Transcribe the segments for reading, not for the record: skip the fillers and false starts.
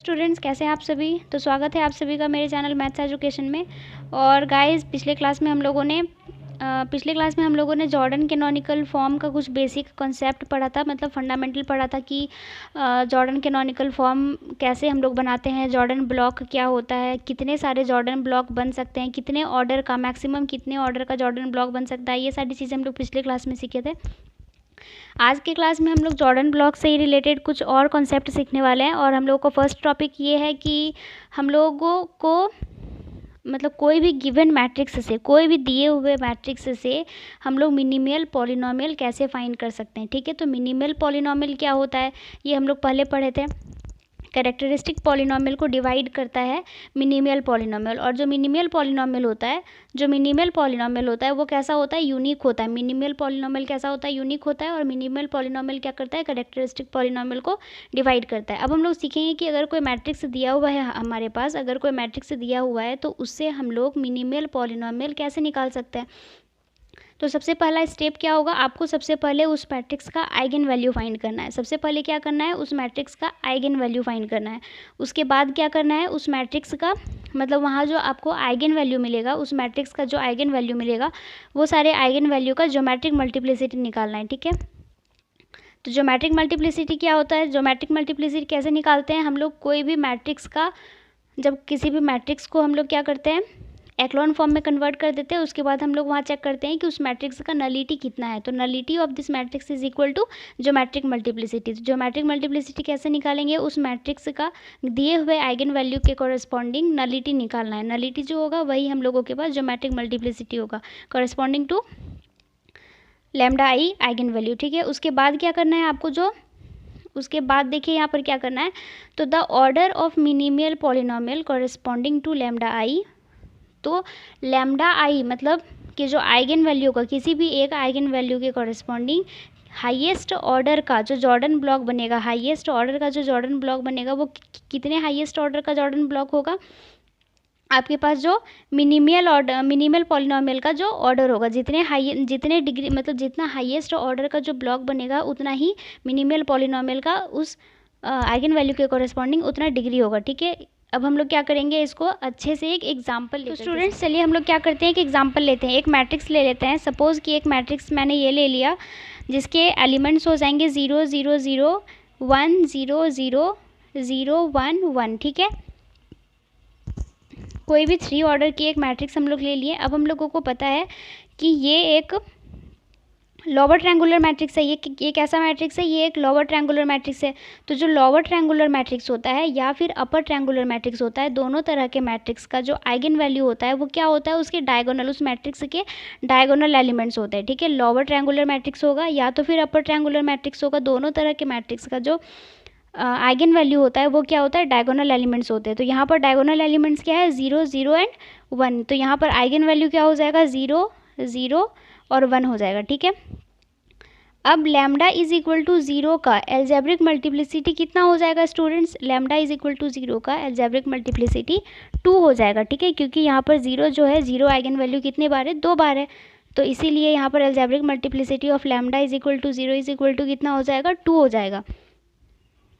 Students, कैसे हैं आप सभी। तो स्वागत है आप सभी का मेरे चैनल मैथ्स एजुकेशन में। और गाइस, पिछले क्लास में हम लोगों ने जॉर्डन कैनोनिकल फॉर्म का कुछ बेसिक कॉन्सेप्ट पढ़ा था, मतलब फंडामेंटल पढ़ा था कि जॉर्डन कैनोनिकल फॉर्म कैसे हम लोग बनाते हैं, जॉर्डन ब्लॉक क्या होता है, कितने सारे जॉर्डन ब्लॉक बन सकते हैं, कितने ऑर्डर का मैक्सिमम कितने ऑर्डर का जॉर्डन ब्लॉक बन सकता है। ये सारी चीज़ें हम लोग पिछले क्लास में सीखे थे। आज के क्लास में हम लोग जॉर्डन ब्लॉक से ही रिलेटेड कुछ और कॉन्सेप्ट सीखने वाले हैं। और हम लोग को फर्स्ट टॉपिक ये है कि हम लोगों को मतलब कोई भी गिवन मैट्रिक्स से, कोई भी दिए हुए मैट्रिक्स से हम लोग मिनिमल पॉलिनोमियल कैसे फाइंड कर सकते हैं। ठीक है, तो मिनिमल पॉलिनोमियल क्या होता है ये हम लोग पहले पढ़े थे। कैरेक्टरिस्टिक पॉलिनोमियल को डिवाइड करता है मिनिमल पॉलिनोमियल। और जो मिनिमल पॉलिनोमियल होता है वो कैसा होता है, यूनिक होता है। मिनिमल पॉलिनोमियल कैसा होता है, यूनिक होता है। और मिनिमल पॉलिनोमियल क्या करता है, कैरेक्टरिस्टिक पॉलिनोमियल को डिवाइड करता है। अब हम लोग सीखेंगे कि अगर कोई मैट्रिक्स दिया हुआ है हमारे पास, अगर कोई मैट्रिक्स दिया हुआ है तो उससे हम लोग मिनिमल पॉलिनोमियल कैसे निकाल सकते हैं। तो सबसे पहला स्टेप क्या होगा, आपको सबसे पहले उस मैट्रिक्स का आइगन वैल्यू फाइंड करना है। सबसे पहले क्या करना है, उस मैट्रिक्स का आइगन वैल्यू फाइंड करना है। उसके बाद क्या करना है, उस मैट्रिक्स का मतलब वहाँ जो आपको आइगन वैल्यू मिलेगा, उस मैट्रिक्स का जो आइगन वैल्यू मिलेगा वो सारे आइगन वैल्यू का ज्योमेट्रिक मल्टीप्लिसिटी निकालना है। ठीक है, तो ज्योमेट्रिक मल्टीप्लिसिटी क्या होता है, ज्योमेट्रिक मल्टीप्लिसिटी कैसे निकालते हैं हम लोग। कोई भी मैट्रिक्स का, जब किसी भी मैट्रिक्स को हम लोग क्या करते हैं, एक्लॉन फॉर्म में कन्वर्ट कर देते हैं। उसके बाद हम लोग वहाँ चेक करते हैं कि उस मैट्रिक्स का नलिटी कितना है। तो nullity of this matrix is equal to geometric multiplicity. तो ज्योमेट्रिक मल्टीप्लिसिटी कैसे निकालेंगे, उस मैट्रिक्स का दिए हुए आइगन वैल्यू के कॉरेस्पॉन्डिंग नलिटी निकालना है। नलिटी जो होगा वही हम लोगों के पास ज्योमेट्रिक मल्टीप्लिसिटी होगा, corresponding to lambda I eigen value. ठीक है, उसके बाद क्या करना है आपको, उसके बाद देखिए यहाँ पर क्या करना है, तो the order of minimal polynomial corresponding to lambda I. तो लैम्डा आई मतलब कि जो आइगन वैल्यू का, किसी भी एक आइगन वैल्यू के कॉरेस्पॉन्डिंग हाईएस्ट ऑर्डर का जो जॉर्डन ब्लॉक बनेगा, हाईएस्ट ऑर्डर का जो जॉर्डन ब्लॉक बनेगा वो कितने हाईएस्ट ऑर्डर का जॉर्डन ब्लॉक होगा, आपके पास जो मिनिमल पॉलिनोमियल का जो ऑर्डर होगा, जितने डिग्री मतलब जितना हाईएस्ट ऑर्डर का जो ब्लॉक बनेगा उतना ही मिनिमल पॉलिनोमियल का उस आइगन वैल्यू के कॉरेस्पॉन्डिंग उतना डिग्री होगा। ठीक है, अब हम लोग क्या करेंगे, इसको अच्छे से एक एग्जांपल लेते हैं। तो स्टूडेंट्स चलिए हम लोग क्या करते हैं, एक एग्जांपल लेते हैं। एक मैट्रिक्स ले लेते हैं। सपोज़ कि एक मैट्रिक्स मैंने ये ले लिया जिसके एलिमेंट्स हो जाएंगे 0 0 0 1 0 0 0 1 1। ठीक है, कोई भी 3 ऑर्डर की एक मैट्रिक्स हम लोग ले लिए। अब हम लोगों को पता है कि ये एक लोअर ट्रायंगुलर मैट्रिक्स है। ये कैसा मैट्रिक्स है, ये एक लोअर ट्रायंगुलर मैट्रिक्स है। तो जो लोअर ट्रायंगुलर मैट्रिक्स होता है या फिर अपर ट्रायंगुलर मैट्रिक्स होता है, दोनों तरह के मैट्रिक्स का जो आइगन वैल्यू होता है वो क्या होता है, उसके डायगोनल, उस मैट्रिक्स के डायगोनल एलिमेंट्स होते हैं। ठीक है, लोअर ट्रायंगुलर मैट्रिक्स होगा या तो फिर अपर ट्रायंगुलर मैट्रिक्स होगा, दोनों तरह के मैट्रिक्स का जो आइगन वैल्यू होता है वो क्या होता है, डायगोनल एलिमेंट्स होते हैं। तो यहाँ पर डायगोनल एलिमेंट्स क्या है, 0 0 एंड 1। तो यहाँ पर आइगन वैल्यू क्या हो जाएगा, 0 0 और 1 हो जाएगा। ठीक है, अब लैम्डा इज इक्वल टू 0 का एल्जेब्रिक मल्टीप्लिसिटी कितना हो जाएगा students, lambda is equal to 0 का एल्जेब्रिक मल्टीप्लिसिटी 2 हो जाएगा। ठीक है, क्योंकि यहाँ पर 0 जो है, 0 आइगन वैल्यू कितने बार है, 2 बार है। तो इसीलिए यहाँ पर algebraic multiplicity of lambda is equal to 0 is equal to कितना हो जाएगा, 2 हो जाएगा।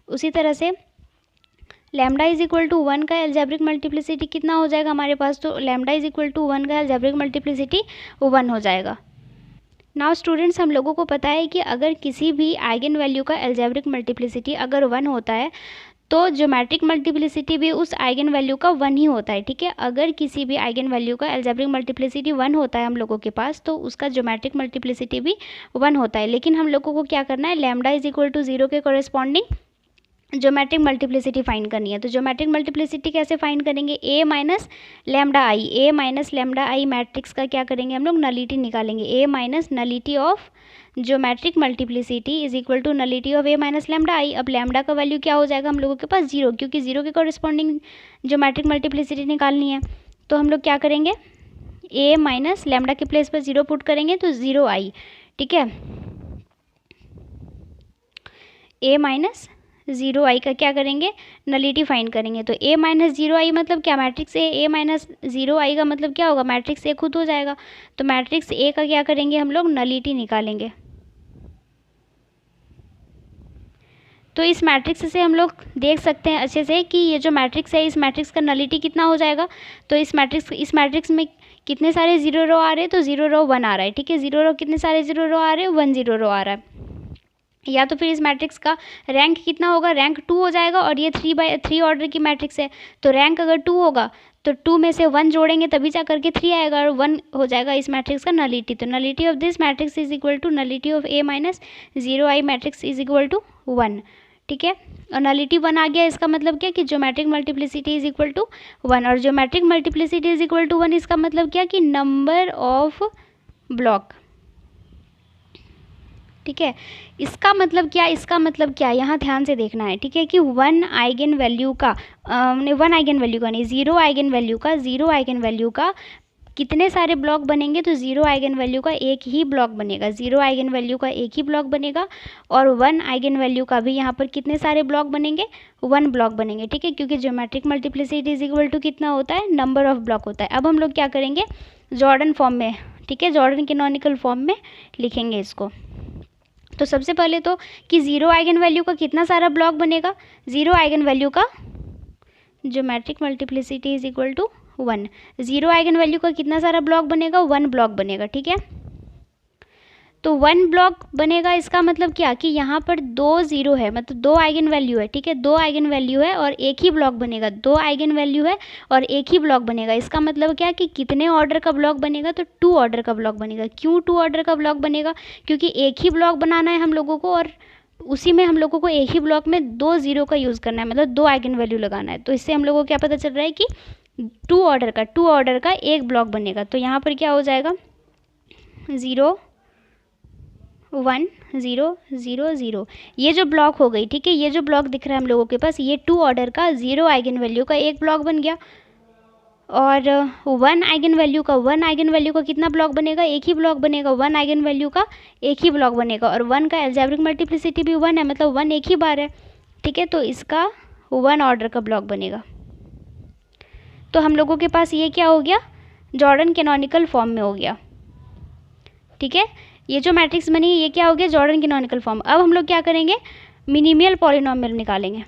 उसी तरह से लैम्डा इज इक्वल टू 1 का एल्जेब्रिक मल्टीप्लिसिटी कितना हो जाएगा हमारे पास, तो लैम्डा इज इक्वल टू 1 का एल्जेब्रिक मल्टीप्लिसिटी 1 हो जाएगा। नाउ स्टूडेंट्स, हम लोगों को पता है कि अगर किसी भी आइगन वैल्यू का एल्जेब्रिक मल्टीप्लिसिटी अगर 1 होता है तो ज्योमेट्रिक मल्टीप्लिसिटी भी उस आइगन वैल्यू का 1 ही होता है। ठीक है, अगर किसी भी आइगन वैल्यू का एल्जेब्रिक मल्टीप्लिसिटी 1 होता है हम लोगों के पास, तो उसका ज्योमेट्रिक मल्टीप्लिसिटी भी 1 होता है। लेकिन हम लोगों को क्या करना है, लैम्डा इज इक्वल टू 0 के कॉरेस्पॉन्डिंग ज्योमेट्रिक मल्टीप्लिसिटी फाइंड करनी है। तो ज्योमेट्रिक मल्टीप्लिसिटी कैसे फाइंड करेंगे, A minus lambda I matrix का क्या करेंगे हम लोग, नलिटी निकालेंगे। A minus nullity of geometric multiplicity is equal to nullity of A minus lambda I. अब लैम्डा का वैल्यू क्या हो जाएगा हम लोगों के पास, 0, क्योंकि 0 के कॉरेस्पॉन्डिंग ज्योमेट्रिक मल्टीप्लिसिटी निकालनी है। तो हम लोग क्या करेंगे, ए माइनस लैम्डा के प्लेस पर 0 पुट करेंगे तो 0 आई। ठीक है, ए माइनस 0 आई का क्या करेंगे, नलिटी फाइंड करेंगे। तो ए माइनस 0 आई मतलब क्या, मैट्रिक्स ए माइनस 0 आई का मतलब क्या होगा, मैट्रिक्स ए खुद हो जाएगा। तो मैट्रिक्स ए का क्या करेंगे हम लोग, नलिटी निकालेंगे। तो इस मैट्रिक्स से हम लोग देख सकते हैं अच्छे से कि ये जो मैट्रिक्स है, इस मैट्रिक्स का नलिटी कितना हो जाएगा। तो इस मैट्रिक्स में कितने सारे 0 रो आ रहे हैं, तो 0 रो 1 आ रहा है, ठीक है। 0 रो कितने सारे 0 रो आ रहे हैं, 1 0 रो आ रहा है। या तो फिर इस मैट्रिक्स का रैंक कितना होगा, रैंक 2 हो जाएगा, और ये 3/3 ऑर्डर की मैट्रिक्स है, तो रैंक अगर 2 होगा तो 2 में से 1 जोड़ेंगे तभी जा करके 3 आएगा, और 1 हो जाएगा इस मैट्रिक्स का नलिटी। तो nullity of this matrix is equal to nullity of A minus 0i matrix is equal to 1, ठीक है। और नलिटी 1 आ गया, इसका मतलब क्या कि geometric multiplicity is equal to 1, और geometric multiplicity is equal to 1 इसका मतलब क्या कि नंबर ऑफ ब्लॉक, ठीक है। इसका मतलब क्या यहाँ ध्यान से देखना है, ठीक है, कि 1 आइगन वैल्यू का 1 आइगन वैल्यू का नहीं, 0 आइगन वैल्यू का कितने सारे ब्लॉक बनेंगे, तो 0 आइगन वैल्यू का एक ही ब्लॉक बनेगा, 0 आइगन वैल्यू का एक ही ब्लॉक बनेगा, और 1 आइगन वैल्यू का भी यहाँ पर कितने सारे ब्लॉक बनेंगे, 1 ब्लॉक बनेंगे, ठीक है, क्योंकि geometric multiplicity is equal to कितना होता है, नंबर ऑफ ब्लॉक होता है। अब हम लोग क्या करेंगे, जॉर्डन फॉर्म में, ठीक है, जॉर्डन कैनोनिकल फॉर्म में लिखेंगे इसको। तो सबसे पहले तो कि 0 आइगन वैल्यू का कितना सारा ब्लॉक बनेगा, 0 आइगन वैल्यू का geometric multiplicity is equal to 1, 0 eigen value का कितना सारा ब्लॉक बनेगा, 1 ब्लॉक बनेगा, ठीक है। तो 1 ब्लॉक बनेगा, इसका मतलब क्या कि यहाँ पर 2 0 है, मतलब 2 आइगन वैल्यू है, ठीक है, 2 आइगन वैल्यू है और एक ही ब्लॉक बनेगा, 2 आइगन वैल्यू है और एक ही ब्लॉक बनेगा। इसका मतलब क्या कि कितने ऑर्डर का ब्लॉक बनेगा, तो 2 ऑर्डर का ब्लॉक बनेगा। क्यों 2 ऑर्डर का ब्लॉक बनेगा, क्योंकि एक ही ब्लॉक बनाना है हम लोगों को, और उसी में हम लोगों को एक ही ब्लॉक में 2 0 का यूज़ करना है, मतलब 2 आइगन वैल्यू लगाना है। तो इससे हम लोगों को क्या पता चल रहा है कि 2 ऑर्डर का एक ब्लॉक बनेगा। तो यहाँ पर क्या हो जाएगा, 0 1 0 0 0, ये जो ब्लॉक हो गई, ठीक है, ये जो ब्लॉक दिख रहा है हम लोगों के पास, ये 2 ऑर्डर का 0 आइगन वैल्यू का एक ब्लॉक बन गया। और 1 आइगन वैल्यू का कितना ब्लॉक बनेगा, एक ही ब्लॉक बनेगा, 1 आइगन वैल्यू का एक ही ब्लॉक बनेगा, और 1 का अलजेब्रिक मल्टीप्लिसिटी भी 1 है, मतलब 1 एक ही बार है, ठीक है। तो इसका 1 ऑर्डर का ब्लॉक बनेगा। तो हम लोगों के पास ये क्या हो गया, जॉर्डन कैनोनिकल फॉर्म में हो गया, ठीक है। ये जो मैट्रिक्स बनी है ये क्या हो गया, जॉर्डन कैनोनिकल फॉर्म। अब हम लोग क्या करेंगे, मिनिमल पॉलिनोमियल निकालेंगे,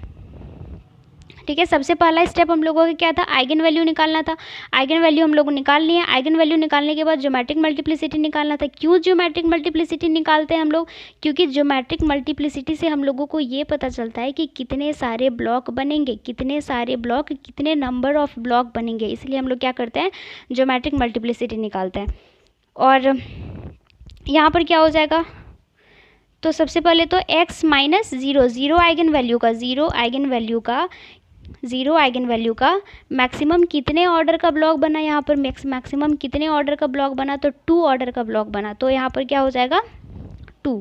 ठीक है। सबसे पहला स्टेप हम लोगों का क्या था, आइगन वैल्यू निकालना था। आइगन वैल्यू हम लोग निकाल लिए। आइगन वैल्यू निकालने के बाद ज्योमेट्रिक मल्टीप्लिसिटी निकालना था। क्यों ज्योमेट्रिक मल्टीप्लिसिटी निकालते हैं हम लोग, क्योंकि ज्योमेट्रिक मल्टीप्लिसिटी से हम लोगों को ये पता चलता है कि कितने सारे ब्लॉक बनेंगे, कितने नंबर ऑफ ब्लॉक बनेंगे, इसलिए हम लोग क्या करते हैं, ज्योमेट्रिक मल्टीप्लिसिटी निकालते हैं। और यहाँ पर क्या हो जाएगा, तो सबसे पहले तो x माइनस 0 आइगन वैल्यू का मैक्सिमम कितने ऑर्डर का ब्लॉक बना, यहाँ पर मैक्सिमम कितने ऑर्डर का ब्लॉक बना, तो 2 ऑर्डर का ब्लॉक बना। तो यहाँ पर क्या हो जाएगा, 2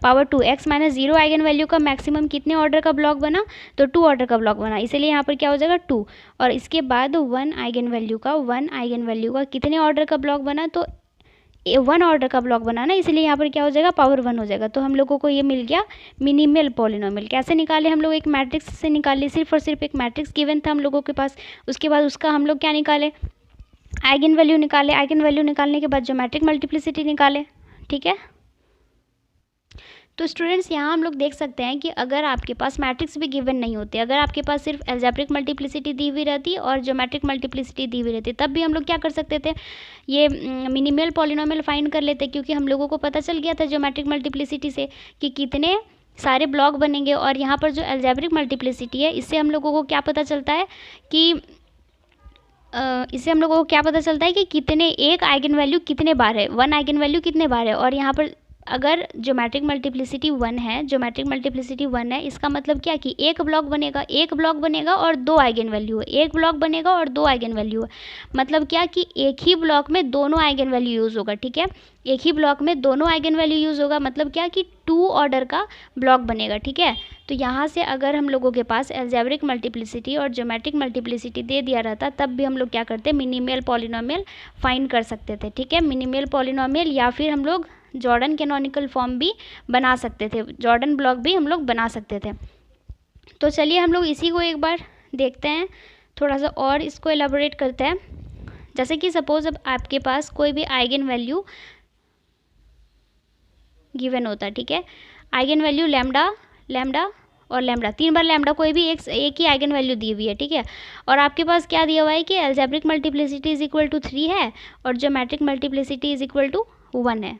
power 2, x minus 0 eigen value का मैक्सिमम कितने ऑर्डर का ब्लॉक बना, तो 2 ऑर्डर का ब्लॉक बना, इसलिए यहाँ पर क्या हो जाएगा 2। और इसके बाद 1 आइगन वैल्यू का कितने ऑर्डर का ब्लॉक बना, तो 1 ऑर्डर का ब्लॉक बना ना, इसलिए यहाँ पर क्या हो जाएगा, पावर 1 हो जाएगा। तो हम लोगों को ये मिल गया मिनिमल पॉलिनोमियल। कैसे निकाले हम लोग, एक मैट्रिक्स से निकाले, सिर्फ और सिर्फ एक मैट्रिक्स गिवन था हम लोगों के पास। उसके बाद उसका हम लोग क्या निकाले, आइगन वैल्यू निकाले। आइगन वैल्यू निकालने के बाद ज्योमेट्रिक मल्टीप्लिसिटी निकाले, ठीक है। तो स्टूडेंट्स यहाँ हम लोग देख सकते हैं कि अगर आपके पास मैट्रिक्स भी गिवन नहीं होते, अगर आपके पास सिर्फ अलजेब्रिक मल्टीप्लिसिटी दी हुई रहती और ज्योमेट्रिक मल्टीप्लिसिटी दी हुई रहती, तब भी हम लोग क्या कर सकते थे, ये मिनिमल पॉलिनोमियल फाइंड कर लेते, क्योंकि हम लोगों को पता चल गया था ज्योमेट्रिक मल्टीप्लिसिटी से कि कितने सारे ब्लॉक बनेंगे। और यहाँ पर जो अलजेब्रिक मल्टीप्लिसिटी है, इससे हम लोगों को क्या पता चलता है कि कितने एक आइगन वैल्यू कितने बार है, 1 आइगन वैल्यू कितने बार है। और यहाँ पर अगर ज्योमेट्रिक मल्टीप्लिसिटी 1 है, इसका मतलब क्या कि एक ब्लॉक बनेगा और 2 आइगन वैल्यू है, एक ब्लॉक बनेगा और 2 आइगन वैल्यू है। मतलब क्या कि एक ही ब्लॉक में दोनों आइगन वैल्यू यूज़ होगा, ठीक है, एक ही ब्लॉक में दोनों आइगन वैल्यू यूज़ होगा। मतलब क्या कि 2 ऑर्डर का ब्लॉक बनेगा, ठीक है। तो यहाँ से अगर हम लोगों के पास अलजेब्रिक मल्टीप्लिसिटी और ज्योमेट्रिक मल्टीप्लिसिटी दे दिया रहता, तब भी हम लोग क्या करते, मिनिमल पॉलिनोमियल फाइंड कर सकते थे, ठीक है। मिनिमल पॉलिनोमियल या फिर हम लोग जॉर्डन कैनोनिकल फॉर्म भी बना सकते थे, जॉर्डन ब्लॉक भी हम लोग बना सकते थे। तो चलिए हम लोग इसी को एक बार देखते हैं, थोड़ा सा और इसको एलाबोरेट करते हैं। जैसे कि सपोज अब आपके पास कोई भी आइगन वैल्यू गिवन होता है, ठीक है, आइगन वैल्यू लैम्डा और लैम्डा, 3 बार लैम्डा, कोई भी एक ही आइगन वैल्यू दी हुई है, ठीक है। और आपके पास क्या दिया हुआ है कि algebraic multiplicity is equal to 3 है और geometric multiplicity is equal to 1 है।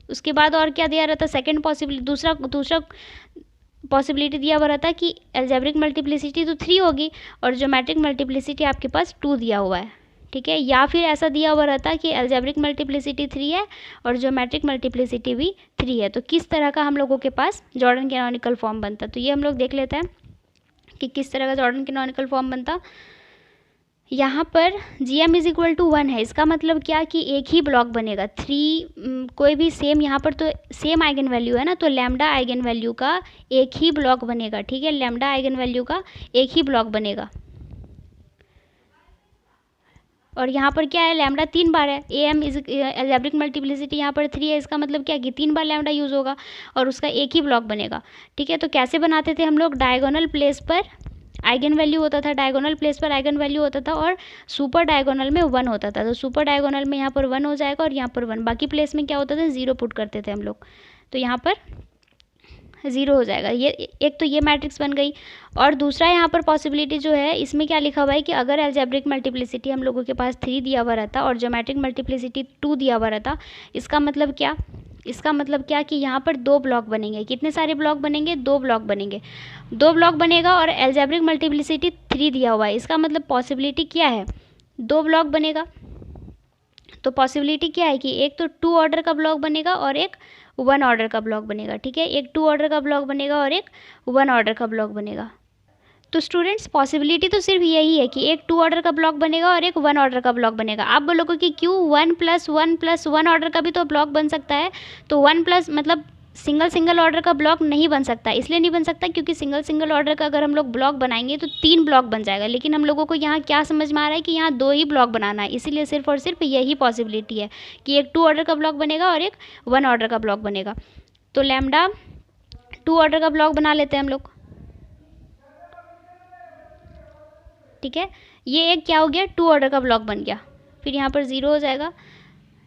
उसके बाद और क्या दिया रहता, सेकेंड पॉसिबिलिटी, दूसरा पॉसिबिलिटी दिया हुआ रहता कि एल्जेब्रिक मल्टीप्लिसिटी तो 3 होगी और ज्योमेट्रिक मल्टीप्लिसिटी आपके पास 2 दिया हुआ है, ठीक है। या फिर ऐसा दिया हुआ रहता कि एल्जेब्रिक मल्टीप्लिसिटी 3 है और ज्योमेट्रिक मल्टीप्लिसिटी भी 3 है। तो किस तरह का हम लोगों के पास जॉर्डन कैनोनिकल फॉर्म बनता, तो ये हम लोग देख लेते हैं कि किस तरह का जॉर्डन कैनोनिकल फॉर्म बनता। यहाँ पर GM इज इक्वल टू 1 है, इसका मतलब क्या कि एक ही ब्लॉक बनेगा, 3 कोई भी सेम, यहाँ पर तो सेम आइगन वैल्यू है ना, तो लैम्डा आइगन वैल्यू का एक ही ब्लॉक बनेगा, ठीक है। लैम्डा आइगन वैल्यू का एक ही ब्लॉक बनेगा। और यहाँ पर क्या है, लैम्डा 3 बार है, AM इज एल्जेब्रिक मल्टीप्लिसिटी यहाँ पर 3 है, इसका मतलब क्या कि 3 बार लैम्डा यूज़ होगा और उसका एक ही ब्लॉक बनेगा, ठीक है। तो कैसे बनाते थे हम लोग, डायगोनल प्लेस पर आइगन वैल्यू होता था, डायगोनल प्लेस पर आइगन वैल्यू होता था और सुपर डायगोनल में 1 होता था। तो सुपर डायगोनल में यहाँ पर 1 हो जाएगा और यहाँ पर 1, बाकी प्लेस में क्या होता था, 0 पुट करते थे हम लोग, तो यहाँ पर 0 हो जाएगा। ये एक तो ये मैट्रिक्स बन गई। और दूसरा यहाँ पर पॉसिबिलिटी जो है, इसमें क्या लिखा हुआ है कि अगर एल्जेब्रिक मल्टीप्लिसिटी हम लोगों के पास 3 दिया हुआ रहता और ज्योमेट्रिक मल्टीप्लिसिटी 2 दिया हुआ रहता, इसका मतलब क्या, इसका मतलब क्या कि यहाँ पर 2 ब्लॉक बनेंगे। कितने सारे ब्लॉक बनेंगे, 2 ब्लॉक बनेंगे, 2 ब्लॉक बनेगा और एल्जेब्रिक मल्टीप्लिसिटी 3 दिया हुआ है, इसका मतलब पॉसिबिलिटी क्या है, 2 ब्लॉक बनेगा। तो पॉसिबिलिटी क्या है कि एक तो 2 ऑर्डर का ब्लॉक बनेगा और एक 1 ऑर्डर का ब्लॉक बनेगा, ठीक है। एक 2 ऑर्डर का ब्लॉक बनेगा और एक 1 ऑर्डर का ब्लॉक बनेगा। तो स्टूडेंट्स पॉसिबिलिटी तो सिर्फ यही है कि एक 2 ऑर्डर का ब्लॉक बनेगा और एक 1 ऑर्डर का ब्लॉक बनेगा। आप बोलोगे कि क्यों 1 + 1 + 1 ऑर्डर का भी तो ब्लॉक बन सकता है, तो 1 प्लस मतलब सिंगल ऑर्डर का ब्लॉक नहीं बन सकता। इसलिए नहीं बन सकता क्योंकि सिंगल ऑर्डर का अगर हम लोग ब्लॉक बनाएंगे तो 3 ब्लॉक बन जाएगा, लेकिन हम लोगों को यहाँ क्या समझ में आ रहा है कि यहाँ 2 ही ब्लॉक बनाना है, इसीलिए सिर्फ और सिर्फ यही पॉसिबिलिटी है कि एक 2 ऑर्डर का ब्लॉक बनेगा और एक 1 ऑर्डर का ब्लॉक बनेगा। तो लैम्डा 2 ऑर्डर का ब्लॉक बना लेते हैं हम लोग, ठीक है। ये एक क्या हो गया, 2 ऑर्डर का ब्लॉक बन गया। फिर यहाँ पर 0 हो जाएगा,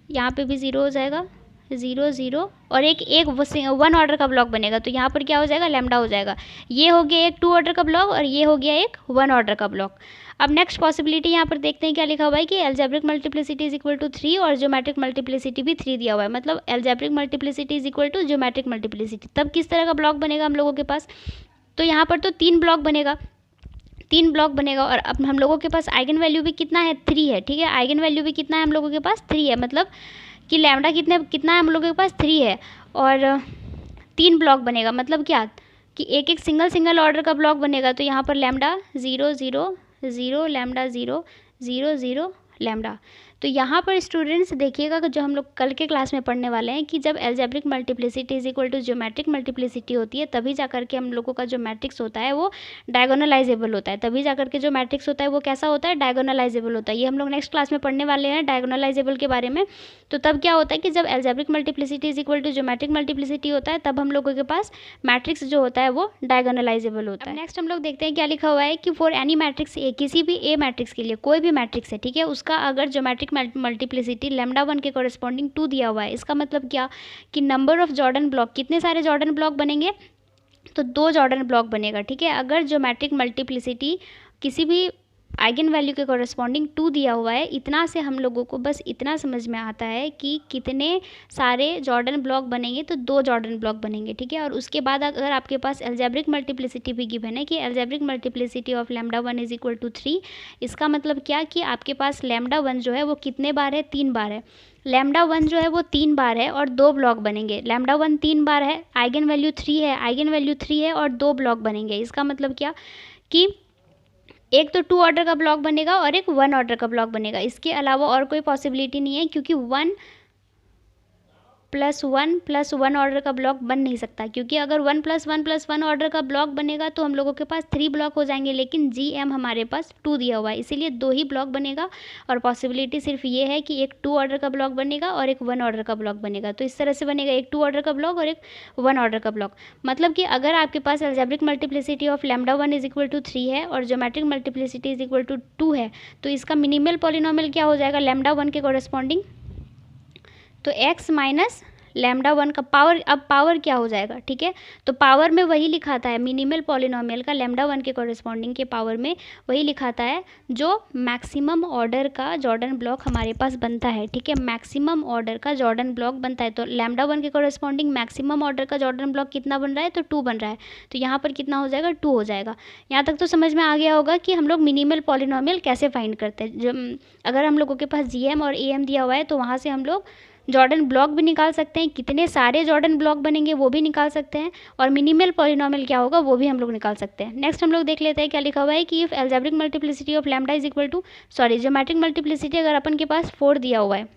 यहाँ पे भी 0 हो जाएगा, 0 0 और एक 1 ऑर्डर का ब्लॉक बनेगा, तो यहाँ पर क्या हो जाएगा, लैम्डा हो जाएगा। ये हो गया एक 2 ऑर्डर का ब्लॉक और ये हो गया एक 1 ऑर्डर का ब्लॉक। अब नेक्स्ट पॉसिबिलिटी यहाँ पर देखते हैं क्या लिखा हुआ है कि algebraic multiplicity is equal to 3 और ज्योमेट्रिक मल्टीप्लिसिटी भी 3 दिया हुआ है, मतलब algebraic multiplicity is equal to geometric multiplicity. तब किस तरह का ब्लॉक बनेगा हम लोगों के पास, तो यहाँ पर तो 3 ब्लॉक बनेगा, 3 ब्लॉक बनेगा। और अब हम लोगों के पास आइगन वैल्यू भी कितना है, 3 है, ठीक है। आइगन वैल्यू भी कितना है हम लोगों के पास, 3 है, मतलब कि लैम्डा कितना है हम लोगों के पास, 3 है और 3 ब्लॉक बनेगा, मतलब क्या कि एक एक सिंगल ऑर्डर का ब्लॉक बनेगा। तो यहाँ पर लैम्डा 0 0 0 लैम्डा 0 0 0 लैम्डा। तो यहाँ पर स्टूडेंट्स देखिएगा कि जो हम लोग कल के क्लास में पढ़ने वाले हैं कि जब algebraic multiplicity is equal to geometric multiplicity होती है, तभी जाकर के हम लोगों का जो मैट्रिक्स होता है वो डायगोनलाइजेबल होता है, तभी जाकर के जो मैट्रिक्स होता है वो कैसा होता है, डायगोनलाइजेबल होता है। ये हम लोग नेक्स्ट क्लास में पढ़ने वाले हैं डायगोनलाइजेबल के बारे में। तो तब क्या होता है कि जब algebraic multiplicity is equal to geometric multiplicity होता है, तब हम लोगों के पास मैट्रिक्स जो होता है वो डायगोनलाइजेबल होता है। नेक्स्ट हम लोग देखते हैं क्या लिखा हुआ है कि फॉर एनी मैट्रिक्स ए, किसी भी ए मैट्रिक्स के लिए, कोई भी मैट्रिक्स है, ठीक है, उसका अगर ज्योमेट्रिक मल्टीप्लिसिटी लैम्डा 1 के कॉरेस्पॉन्डिंग 2 दिया हुआ है, इसका मतलब क्या कि नंबर ऑफ जॉर्डन ब्लॉक, कितने सारे जॉर्डन ब्लॉक बनेंगे, तो 2 जॉर्डन ब्लॉक बनेगा, ठीक है। अगर ज्योमेट्रिक मल्टीप्लिसिटी किसी भी आइगन वैल्यू के कॉरेस्पॉन्डिंग 2 दिया हुआ है, इतना से हम लोगों को बस इतना समझ में आता है कि कितने सारे जॉर्डन ब्लॉक बनेंगे, तो 2 जॉर्डन ब्लॉक बनेंगे, ठीक है। और उसके बाद अगर आपके पास एल्जेब्रिक मल्टीप्लिसिटी भी गिवन है कि algebraic multiplicity of lambda 1 is equal to 3, इसका मतलब क्या कि आपके पास लैम्डा 1 जो है वो कितने बार है, 3 बार है। लैम्डा 1 जो है वो 3 बार है और 2 ब्लॉक बनेंगे। लैम्डा 1 3 बार है, आइगन वैल्यू 3 है, आइगन वैल्यू 3 है और 2 ब्लॉक बनेंगे। इसका मतलब क्या कि एक तो 2 ऑर्डर का ब्लॉक बनेगा और एक 1 ऑर्डर का ब्लॉक बनेगा। इसके अलावा और कोई पॉसिबिलिटी नहीं है, क्योंकि 1 + 1 + 1 ऑर्डर का ब्लॉक बन नहीं सकता, क्योंकि अगर 1 + 1 + 1 ऑर्डर का ब्लॉक बनेगा तो हम लोगों के पास 3 ब्लॉक हो जाएंगे, लेकिन GM हमारे पास 2 दिया हुआ है, इसीलिए 2 ही ब्लॉक बनेगा। और पॉसिबिलिटी सिर्फ ये है कि एक 2 ऑर्डर का ब्लॉक बनेगा और एक 1 ऑर्डर का ब्लॉक बनेगा। तो इस तरह से बनेगा एक 2 ऑर्डर का ब्लॉक और एक 1 ऑर्डर का ब्लॉक। मतलब कि अगर आपके पास algebraic multiplicity of lambda 1 is equal to 3 है और geometric multiplicity is equal to 2 है, तो इसका मिनिमल पॉलिनोमियल क्या हो जाएगा लैम्डा 1 के कॉरेस्पॉन्डिंग, तो x - लैम्डा 1 का पावर, अब पावर क्या हो जाएगा, ठीक है, तो पावर में वही लिखाता है मिनिमल पॉलिनोमियल का लैम्डा 1 के कॉरेस्पॉन्डिंग के पावर में वही लिखाता है जो मैक्सिमम ऑर्डर का जॉर्डन ब्लॉक हमारे पास बनता है, ठीक है, मैक्सिमम ऑर्डर का जॉर्डन ब्लॉक बनता है। तो लैम्डा 1 के कॉरेस्पॉन्डिंग मैक्सिमम ऑर्डर का जॉर्डन ब्लॉक कितना बन रहा है, तो 2 बन रहा है, तो यहाँ पर कितना हो जाएगा, 2 हो जाएगा। यहाँ तक तो समझ में आ गया होगा कि हम लोग मिनिमल पॉलिनोमियल कैसे फाइंड करते हैं। जब अगर हम लोगों के पास जीएम और एएम दिया हुआ है तो वहाँ से हम लोग जॉर्डन ब्लॉक भी निकाल सकते हैं, कितने सारे जॉर्डन ब्लॉक बनेंगे वो भी निकाल सकते हैं, और मिनिमल पॉलिनोमियल क्या होगा वो भी हम लोग निकाल सकते हैं। नेक्स्ट हम लोग देख लेते हैं क्या लिखा हुआ है कि if algebraic multiplicity of lambda is equal to, sorry geometric multiplicity अगर अपन के पास 4 दिया हुआ है,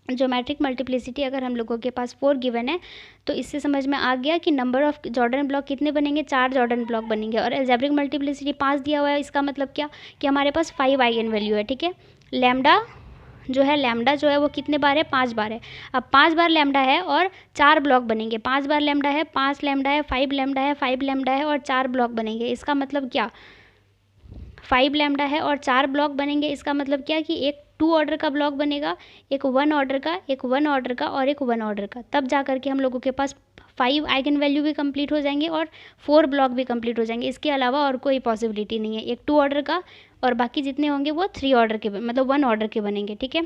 ज्योमेट्रिक मल्टीप्लिसिटी अगर हम लोगों के पास 4 गिवन है, तो इससे समझ में आ गया कि नंबर ऑफ जॉर्डन ब्लॉक कितने बनेंगे, 4 जॉर्डन ब्लॉक बनेंगे। और एल्जेब्रिक मल्टीप्लिसिटी 5 दिया हुआ है, इसका मतलब क्या कि हमारे पास 5 आइगन वैल्यू है, ठीक है। लैम्डा जो है वो कितने बार है, 5 बार है। अब 5 बार लैम्डा है और 4 ब्लॉक बनेंगे, 5 बार लैम्डा है, 5 लैम्डा है, 5 लैम्डा है, 5 लैम्डा है और 4 ब्लॉक बनेंगे। इसका मतलब क्या, 5 लैम्डा है और 4 ब्लॉक बनेंगे, इसका मतलब क्या कि एक 2 ऑर्डर का ब्लॉक बनेगा, एक 1 ऑर्डर का, एक 1 ऑर्डर का और एक 1 ऑर्डर का, तब जा करके हम लोगों के पास 5 आइगन वैल्यू भी कंप्लीट हो जाएंगे और 4 ब्लॉक भी कंप्लीट हो जाएंगे। इसके अलावा और कोई पॉसिबिलिटी नहीं है, एक 2 ऑर्डर का और बाकी जितने होंगे वो 3 ऑर्डर के, मतलब 1 ऑर्डर के बनेंगे, ठीक है।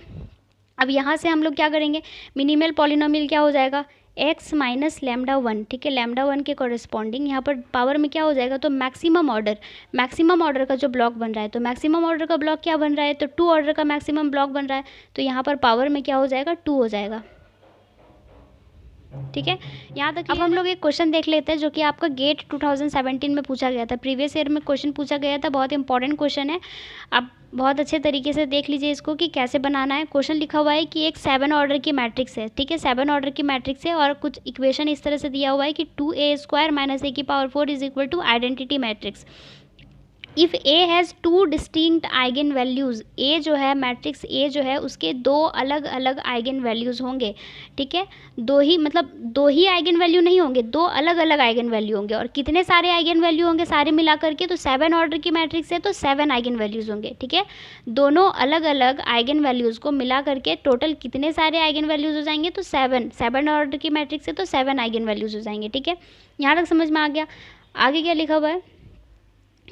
अब यहाँ से हम लोग क्या करेंगे, मिनिमल पॉलिनोमियल क्या हो जाएगा, x माइनस लैम्डा 1, ठीक है, लैम्डा 1 के कॉरेस्पॉन्डिंग यहाँ पर पावर में क्या हो जाएगा, तो मैक्सिमम ऑर्डर का जो ब्लॉक बन रहा है, तो मैक्सिमम ऑर्डर का ब्लॉक क्या बन रहा है, तो 2 ऑर्डर का मैक्सिमम ब्लॉक बन रहा है, तो यहाँ पर पावर में क्या हो जाएगा, 2 हो जाएगा, ठीक है। यहाँ तक अब हम लोग एक क्वेश्चन देख लेते हैं जो कि आपका गेट 2017 में पूछा गया था, प्रीवियस ईयर में क्वेश्चन पूछा गया था, बहुत इंपॉर्टेंट क्वेश्चन है। आप बहुत अच्छे तरीके से देख लीजिए इसको कि कैसे बनाना है। क्वेश्चन लिखा हुआ है कि एक 7 ऑर्डर की मैट्रिक्स है, ठीक है, 7 ऑर्डर की मैट्रिक्स है और कुछ इक्वेशन इस तरह से दिया हुआ है कि 2a² minus a⁴ is equal to identity matrix. If A has 2 distinct eigenvalues, A जो है मैट्रिक्स ए जो है उसके 2 अलग अलग आइगन वैल्यूज़ होंगे, ठीक है, 2 ही आइगन वैल्यू नहीं होंगे, 2 अलग अलग आइगन वैल्यू होंगे। और कितने सारे आइगन वैल्यू होंगे सारे मिला करके, तो 7 ऑर्डर की मैट्रिक्स है तो 7 आइगन वैल्यूज़ होंगे, ठीक है। दोनों अलग अलग आइगन वैल्यूज़ को मिला करके टोटल कितने सारे आइगन वैल्यूज़ हो जाएंगे, तो 7 ऑर्डर की मैट्रिक्स है तो 7 आइगन वैल्यूज़ हो जाएंगे, ठीक है। यहाँ तक समझ में आ गया। आगे क्या लिखा हुआ है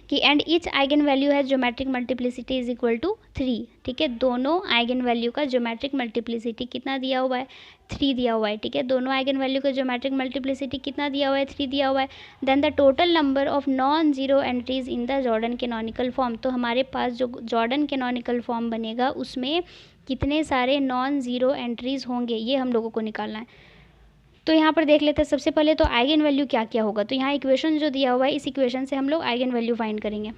कि एंड ईच आइगन वैल्यू है geometric multiplicity is equal to 3, ठीक है, दोनों आइगन वैल्यू का ज्योमेट्रिक मल्टीप्लिसिटी कितना दिया हुआ है, 3 दिया हुआ है, ठीक है, दोनों आइगन वैल्यू का ज्योमेट्रिक मल्टीप्लिसिटी कितना दिया हुआ है, 3 दिया हुआ है। Then the total number of non zero entries in the Jordan canonical form, तो हमारे पास जो जॉर्डन कैनोनिकल फॉर्म बनेगा उसमें कितने सारे नॉन ज़ीरो एंट्रीज़ होंगे, ये हम लोगों को निकालना है। तो यहाँ पर देख लेते हैं सबसे पहले तो आइगन वैल्यू क्या क्या होगा। तो यहाँ इक्वेशन जो दिया हुआ है इस इक्वेशन से हम लोग आइगन वैल्यू फाइंड करेंगे।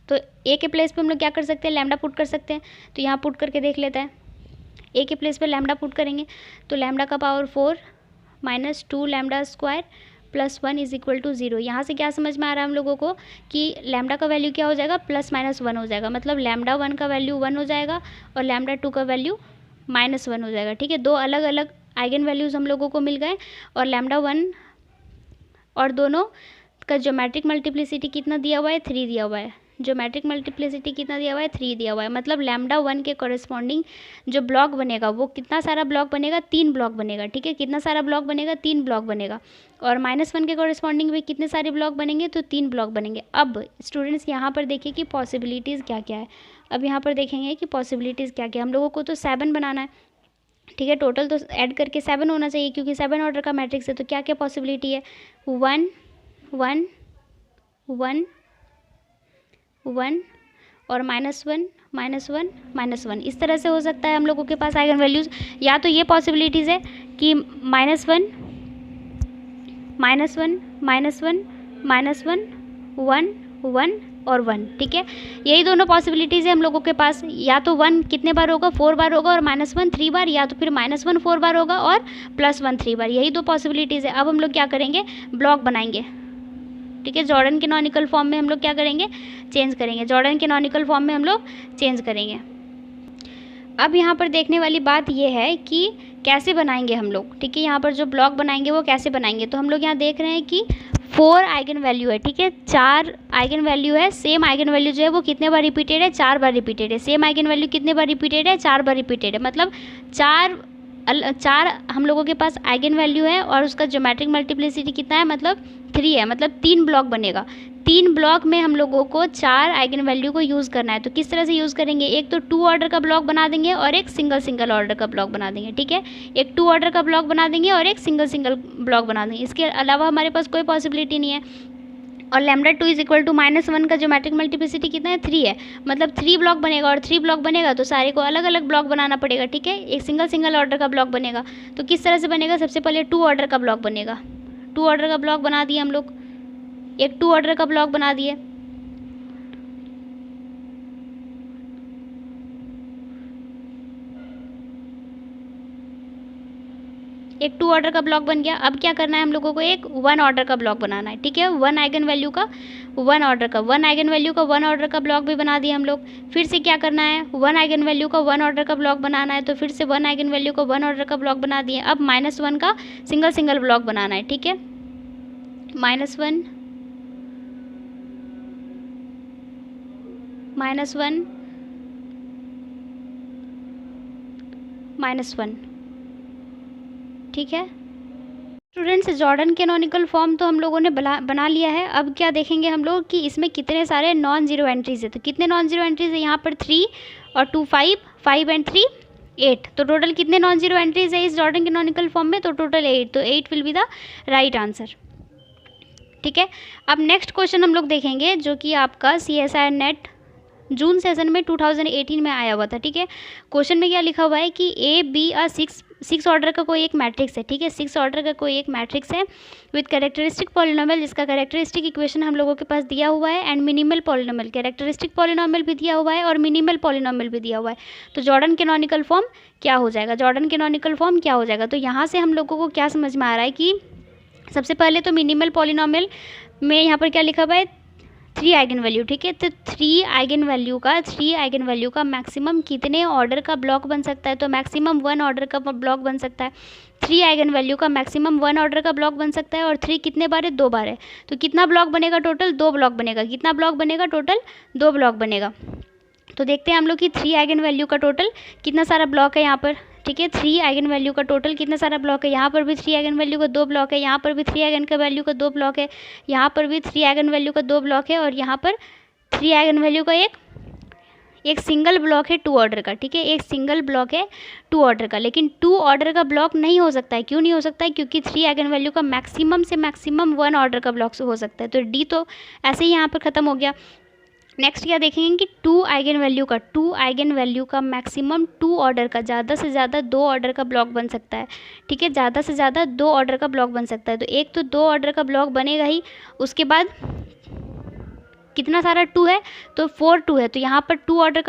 तो ए के प्लेस पे हम लोग क्या कर सकते हैं, लैम्डा पुट कर सकते हैं। तो यहाँ पुट करके देख लेते हैं, ए के प्लेस पे लैम्डा पुट करेंगे तो लैम्डा का power 4 minus 2 lambda square plus 1 is equal to 0। यहाँ से क्या समझ में आ रहा है हम लोगों को कि लैम्डा का वैल्यू क्या हो जाएगा, +-1 हो जाएगा, मतलब लैम्डा 1 का वैल्यू 1 हो जाएगा और लैम्डा 2 का वैल्यू -1 हो जाएगा, ठीक है। 2 अलग अलग आइगन वैल्यूज़ हम लोगों को मिल गए और लैम्डा 1 और दोनों का ज्योमेट्रिक मल्टीप्लिसिटी कितना दिया हुआ है, 3 दिया हुआ है। ज्योमेट्रिक मल्टीप्लिसिटी कितना दिया हुआ है, 3 दिया हुआ है, मतलब लैम्डा 1 के कॉरेस्पॉन्डिंग जो ब्लॉक बनेगा वो कितना सारा ब्लॉक बनेगा, 3 ब्लॉक बनेगा, ठीक है। कितना सारा ब्लॉक बनेगा, 3 ब्लॉक बनेगा। और -1 के कॉरेस्पॉन्डिंग भी कितने सारे ब्लॉक बनेंगे, तो 3 ब्लॉक बनेंगे। अब स्टूडेंट्स यहाँ पर देखिए कि पॉसिबिलिटीज़ क्या क्या है। अब यहाँ पर देखेंगे कि पॉसिबिलिटीज़ क्या क्या है। हम लोगों को तो 7 बनाना है, ठीक है, टोटल तो ऐड करके 7 होना चाहिए क्योंकि 7 ऑर्डर का मैट्रिक्स है। तो क्या क्या पॉसिबिलिटी है, 1 1 1 1 और -1 -1 -1, इस तरह से हो सकता है हम लोगों के पास आइगन वैल्यूज़। या तो ये पॉसिबिलिटीज़ है कि -1 -1 -1 1 और 1, ठीक है, यही दोनों पॉसिबिलिटीज़ है हम लोगों के पास। या तो 1 कितने बार होगा, 4 बार होगा और -1 3 बार, या तो फिर -1 4 बार होगा और +1 3 बार, यही 2 पॉसिबिलिटीज़ है। अब हम लोग क्या करेंगे, ब्लॉक बनाएंगे, ठीक है, जॉर्डन कैनोनिकल फॉर्म में हम लोग क्या करेंगे, चेंज करेंगे, जॉर्डन कैनोनिकल फॉर्म में हम लोग चेंज करेंगे। अब यहाँ पर देखने वाली बात ये है कि कैसे बनाएंगे हम लोग, ठीक है, यहाँ पर जो ब्लॉक बनाएंगे वो कैसे बनाएंगे। तो हम लोग यहाँ देख रहे हैं कि 4 आइगन वैल्यू है, ठीक है, 4 आइगन वैल्यू है। सेम आइगन वैल्यू जो है वो कितने बार रिपीटेड है, 4 बार रिपीटेड है। सेम आइगन वैल्यू कितने बार रिपीटेड है, 4 बार रिपीटेड है, मतलब 4 4 हम लोगों के पास आइगन वैल्यू है और उसका ज्योमेट्रिक मल्टीप्लिसिटी कितना है, मतलब 3 है, मतलब 3 ब्लॉक बनेगा। 3 ब्लॉक में हम लोगों को 4 आइगन वैल्यू को यूज़ करना है। तो किस तरह से यूज़ करेंगे, एक तो 2 ऑर्डर का ब्लॉक बना देंगे और एक सिंगल ऑर्डर का ब्लॉक बना देंगे। ठीक है, एक 2 ऑर्डर का ब्लॉक बना देंगे और एक सिंगल ब्लॉक बना देंगे। इसके अलावा हमारे पास कोई पॉसिबिलिटी नहीं है। और λ2 = -1 का ज्योमेट्रिक मल्टीप्लिसिटी कितना है, 3 है, मतलब 3 ब्लॉक बनेगा। और 3 ब्लॉक बनेगा तो सारे को अलग अलग ब्लॉक बनाना पड़ेगा। ठीक है, एक सिंगल ऑर्डर का ब्लॉक बनेगा। तो किस तरह से बनेगा, सबसे पहले 2 ऑर्डर का ब्लॉक बनेगा। 2 ऑर्डर का ब्लॉक बना दिए हम लोग, एक 2 ऑर्डर का ब्लॉक बना दिए। एक 2 ऑर्डर का ब्लॉक बन गया। अब क्या करना है हम लोगों को, एक 1 ऑर्डर का ब्लॉक बनाना है। ठीक है, 1 आइगन वैल्यू का 1 ऑर्डर का 1 आइगन वैल्यू का 1 ऑर्डर का ब्लॉक भी बना दिया हम लोग। फिर से क्या करना है, 1 आइगन वैल्यू का 1 ऑर्डर का ब्लॉक बनाना है। तो फिर से 1 आइगन वैल्यू का 1 ऑर्डर का ब्लॉक बना दिए। अब -1 का सिंगल ब्लॉक बनाना है। ठीक है, -1 -1 ठीक है स्टूडेंट्स, जॉर्डन कैनोनिकल फॉर्म तो हम लोगों ने बना लिया है। अब क्या देखेंगे हम लोग कि इसमें कितने सारे नॉन जीरो एंट्रीज है। तो कितने नॉन जीरो एंट्रीज है यहाँ पर, 3 और 2 5 एंड 3 8। तो टोटल कितने नॉन जीरो एंट्रीज है इस जॉर्डन कैनोनिकल फॉर्म में, तो टोटल 8। तो 8 will be the right answer. ठीक है, अब नेक्स्ट क्वेश्चन हम लोग देखेंगे जो कि आपका CSIR नेट जून सेशन में 2018 में आया हुआ था। ठीक है, क्वेश्चन में क्या लिखा हुआ है कि A, B 6 ऑर्डर का कोई एक मैट्रिक्स है। ठीक है, 6 ऑर्डर का कोई एक मैट्रिक्स है विद कैरेक्टरिस्टिक पॉलिनोमियल, जिसका कैरेक्टरिस्टिक इक्वेशन हम लोगों के पास दिया हुआ है, and minimal polynomial, characteristic polynomial भी दिया हुआ है और मिनिमल पॉलिनोमियल भी दिया हुआ है। तो जॉर्डन कैनोनिकल फॉर्म क्या हो जाएगा, जॉर्डन कैनोनिकल फॉर्म क्या हो जाएगा। तो यहाँ से हम लोगों को क्या समझ में आ रहा है कि सबसे पहले तो मिनिमल पॉलिनोमियल में यहाँ पर क्या लिखा हुआ है, 3 आइगन वैल्यू। ठीक है, तो 3 आइगन वैल्यू का मैक्सिमम कितने ऑर्डर का ब्लॉक बन सकता है, तो मैक्सिमम 1 ऑर्डर का ब्लॉक बन सकता है। 3 आइगन वैल्यू का मैक्सिमम 1 ऑर्डर का ब्लॉक बन सकता है। और 3 कितने बार है, 2 बार है। तो कितना ब्लॉक बनेगा, टोटल 2 ब्लॉक बनेगा। कितना ब्लॉक बनेगा, टोटल 2 ब्लॉक बनेगा। तो देखते हैं हम लोग कि 3 आइगन वैल्यू का टोटल कितना सारा ब्लॉक है यहाँ पर। ठीक है, 3 आइगन वैल्यू का टोटल कितना सारा ब्लॉक है, यहाँ पर भी 3 आइगन वैल्यू का 2 ब्लॉक है, यहाँ पर भी 3 आइगन का वैल्यू का 2 ब्लॉक है, यहाँ पर भी 3 आइगन वैल्यू का 2 ब्लॉक है, और यहाँ पर 3 आइगन वैल्यू का एक सिंगल ब्लॉक है 2 ऑर्डर का। ठीक है, एक सिंगल ब्लॉक है 2 ऑर्डर का, लेकिन 2 ऑर्डर का ब्लॉक नहीं हो सकता है। क्यों नहीं हो सकता है, क्योंकि 3 आइगन वैल्यू का मैक्सिमम से मैक्सिमम 1 ऑर्डर का ब्लॉक हो सकता है। तो डी तो ऐसे ही यहाँ पर ख़त्म हो गया। नेक्स्ट क्या देखेंगे कि 2 आइगन वैल्यू का मैक्सिमम 2 ऑर्डर का, ज़्यादा से ज़्यादा 2 ऑर्डर का ब्लॉक बन सकता है। ठीक है, ज़्यादा से ज़्यादा 2 ऑर्डर का ब्लॉक बन सकता है। तो एक तो 2 ऑर्डर का ब्लॉक बनेगा ही, उसके बाद कितना सारा 2 है, तो 4 2 है। तो यहाँ पर 2 ऑर्डर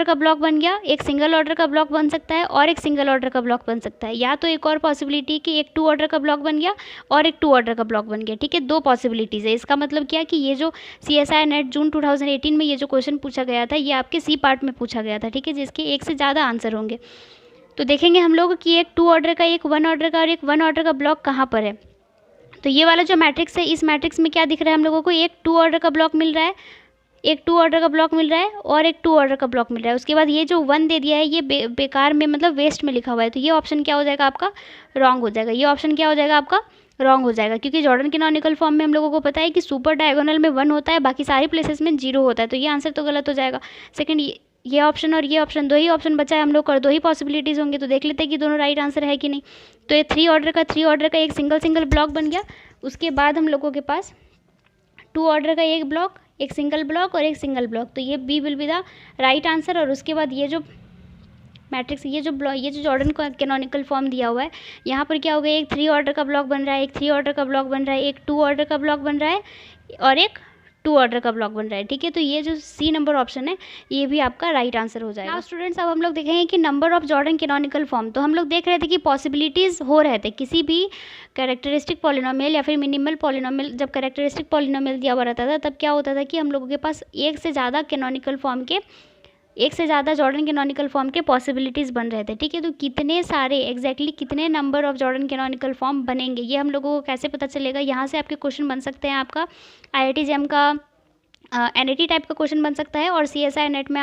का ब्लॉक बन गया। एक सिंगल ऑर्डर का ब्लॉक बन सकता है और एक सिंगल ऑर्डर का ब्लॉक बन सकता है, या तो एक और पॉसिबिलिटी कि एक 2 ऑर्डर का ब्लॉक बन गया और एक 2 ऑर्डर का ब्लॉक बन गया। ठीक है, 2 पॉसिबिलिटीज़ है। इसका मतलब क्या कि ये जो CSIR नेट जून 2018 में ये जो क्वेश्चन पूछा गया था, ये आपके C पार्ट में पूछा गया था। ठीक है, जिसके एक से ज़्यादा आंसर होंगे। तो देखेंगे हम लोग कि एक 2 ऑर्डर का, एक 1 ऑर्डर का और एक 1 ऑर्डर का ब्लॉक कहाँ पर है। तो ये वाला जो मैट्रिक्स है, इस मैट्रिक्स में क्या दिख रहा है हम लोगों को, एक 2 ऑर्डर का ब्लॉक मिल रहा है, एक 2 ऑर्डर का ब्लॉक मिल रहा है और एक 2 ऑर्डर का ब्लॉक मिल रहा है। उसके बाद ये जो 1 दे दिया है, ये बेकार में, मतलब वेस्ट में लिखा हुआ है। तो ये ऑप्शन क्या हो जाएगा आपका, रॉन्ग हो जाएगा। ये ऑप्शन क्या हो जाएगा आपका, रॉन्ग हो जाएगा, क्योंकि जॉर्डन कैनोनिकल फॉर्म में हम लोगों को पता है कि सुपर डायगोनल में 1 होता है, बाकी सारी प्लेसेस में 0 होता है। तो ये आंसर तो गलत हो जाएगा। सेकंड, ये ऑप्शन और ये ऑप्शन, 2 ही ऑप्शन बचा है हम लोग, और 2 ही पॉसिबिलिटीज़ होंगे। तो देख लेते हैं कि दोनों राइट आंसर है कि नहीं। तो ये 3 ऑर्डर का एक सिंगल ब्लॉक बन गया। उसके बाद हम लोगों के पास 2 ऑर्डर का एक ब्लॉक, एक सिंगल ब्लॉक और एक सिंगल ब्लॉक। तो ये B will be the right answer. और उसके बाद ये जो मैट्रिक्स, ये जो जॉर्डन कैनोनिकल फॉर्म दिया हुआ है, यहाँ पर क्या हो गया, एक 3 ऑर्डर का ब्लॉक बन रहा है, एक 3 ऑर्डर का ब्लॉक बन रहा है, एक 2 ऑर्डर का ब्लॉक बन रहा है और एक 2 ऑर्डर का ब्लॉक बन रहा है। ठीक है, तो ये जो C नंबर ऑप्शन है, ये भी आपका राइट आंसर हो जाएगा। स्टूडेंट्स, अब हम लोग देखेंगे कि number of Jordan canonical form. तो हम लोग देख रहे थे कि पॉसिबिलिटीज़ हो रहे थे किसी भी कैरेक्टरिस्टिक पॉलिनोमियल या फिर मिनिमल पॉलिनोमियल। जब कैरेक्टरिस्टिक पॉलिनोमियल दिया हुआ रहता था, तब क्या होता था कि हम लोगों के पास एक से ज़्यादा जॉर्डन कैनोनिकल फॉर्म के पॉसिबिलिटीज़ बन रहे थे। ठीक है, तो कितने सारे एग्जैक्टली कितने number of Jordan canonical form बनेंगे, ये हम लोगों को कैसे पता चलेगा। यहाँ से आपके क्वेश्चन बन सकते हैं, आपका IIT JEM का NAT टाइप का क्वेश्चन बन सकता है, और CSIR नेट में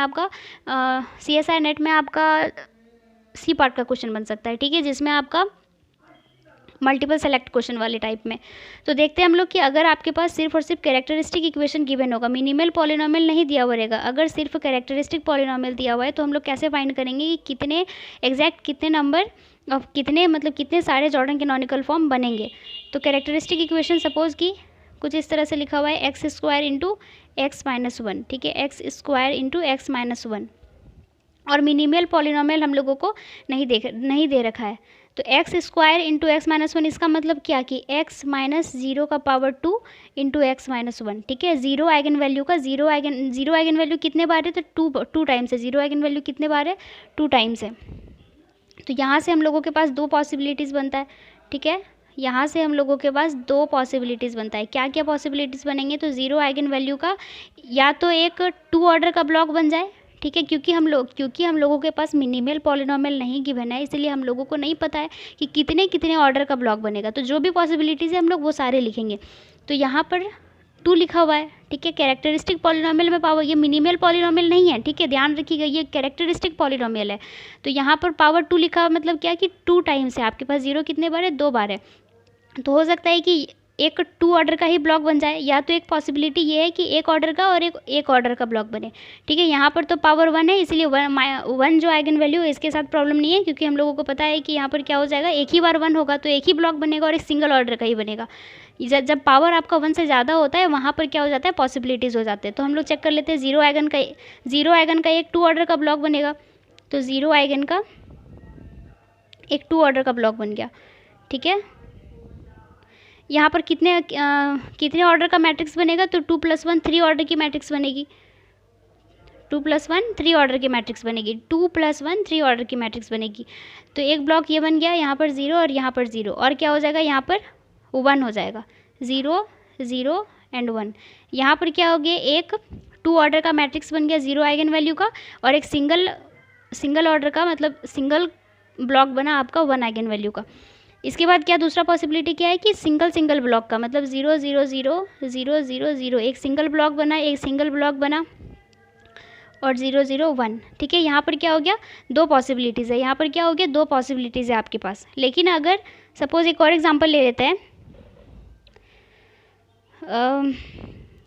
आपका सी पार्ट का क्वेश्चन बन सकता है, ठीक है, जिसमें आपका मल्टीपल सेलेक्ट क्वेश्चन वाले टाइप में। तो देखते हैं हम लोग कि अगर आपके पास सिर्फ और सिर्फ कैरेक्टरिस्टिक इक्वेशन गिवन होगा, मिनिमल पॉलिनोमियल नहीं दिया हुआ रहेगा, अगर सिर्फ कैरेक्टरिस्टिक पॉलिनोमियल दिया हुआ है, तो हम लोग कैसे फाइंड करेंगे कि कितने एग्जैक्ट कितने नंबर ऑफ कितने मतलब कितने सारे जॉर्डन कैनोनिकल फॉर्म बनेंगे। तो कैरेक्टरिस्टिक इक्वेशन सपोज कि कुछ इस तरह से लिखा हुआ है x square into x minus one, ठीक है, x square into x minus one, और मिनिमल पॉलिनोमियल हम लोगों को नहीं दे रखा है। तो x square into x minus one, इसका मतलब क्या कि एक्स माइनस जीरो का power two into x minus one, ठीक है। जीरो आइगन वैल्यू का जीरो आइगन वैल्यू कितने बार है, तो टू टाइम्स है। जीरो आइगन वैल्यू कितने बार है, टू टाइम्स है। तो यहाँ से हम लोगों के पास दो पॉसिबिलिटीज़ बनता है, ठीक है, यहाँ से हम लोगों के पास दो पॉसिबिलिटीज़ बनता है। क्या क्या पॉसिबिलिटीज़ बनेंगे, तो ज़ीरो आइगन वैल्यू का या तो एक टू ऑर्डर का ब्लॉक बन जाए, ठीक है, क्योंकि हम लोगों के पास मिनिमल पॉलिनोमियल नहीं गिवन है, इसलिए हम लोगों को नहीं पता है कि कितने कितने ऑर्डर का ब्लॉक बनेगा। तो जो भी पॉसिबिलिटीज़ है हम लोग वो सारे लिखेंगे। तो यहाँ पर टू लिखा हुआ है, ठीक है, कैरेक्टरिस्टिक पॉलिनोमियल में पावर, ये मिनिमल पॉलिनोमियल नहीं है, ठीक है, ध्यान रखिएगा, ये कैरेक्टरिस्टिक पॉलिनोमियल है। तो यहाँ पर पावर टू लिखा हुआ मतलब क्या कि टू टाइम्स है, आपके पास जीरो कितने बार है, दो बार है। तो हो सकता है कि एक टू ऑर्डर का ही ब्लॉक बन जाए, या तो एक पॉसिबिलिटी ये है कि एक ऑर्डर का और एक ऑर्डर का ब्लॉक बने, ठीक है। यहाँ पर तो पावर वन है, इसलिए वन जो आइगन वैल्यू है इसके साथ प्रॉब्लम नहीं है, क्योंकि हम लोगों को पता है कि यहाँ पर क्या हो जाएगा, एक ही बार वन होगा तो एक ही ब्लॉक बनेगा और एक सिंगल ऑर्डर का ही बनेगा। जब पावर आपका वन से ज़्यादा होता है वहाँ पर क्या हो जाता है, पॉसिबिलिटीज़ हो जाते हैं। तो हम लोग चेक कर लेते हैं, जीरो आइगन का एक टू ऑर्डर का ब्लॉक बनेगा, तो जीरो आइगन का एक टू ऑर्डर का ब्लॉक बन गया, ठीक है। यहाँ पर कितने ऑर्डर का मैट्रिक्स बनेगा, तो two plus one three order की मैट्रिक्स बनेगी, two plus one three order की मैट्रिक्स बनेगी, two plus one three order की मैट्रिक्स बनेगी। तो एक ब्लॉक ये बन गया, यहाँ पर ज़ीरो और यहाँ पर ज़ीरो, और क्या हो जाएगा, यहाँ पर वन हो जाएगा, ज़ीरो ज़ीरो एंड वन। यहाँ पर क्या हो गया, एक टू ऑर्डर का मैट्रिक्स बन गया ज़ीरो आइगन वैल्यू का, और एक सिंगल ऑर्डर का मतलब सिंगल ब्लॉक बना आपका वन आइगन वैल्यू का। इसके बाद क्या दूसरा पॉसिबिलिटी क्या है कि सिंगल ब्लॉक का मतलब zero zero zero zero zero zero, एक सिंगल ब्लॉक बना, एक सिंगल ब्लॉक बना, और ज़ीरो ज़ीरो वन, ठीक है। यहाँ पर क्या हो गया, दो पॉसिबिलिटीज़ है, यहाँ पर क्या हो गया, दो पॉसिबिलिटीज़ है आपके पास। लेकिन अगर सपोज एक और एग्जांपल ले लेते हैं,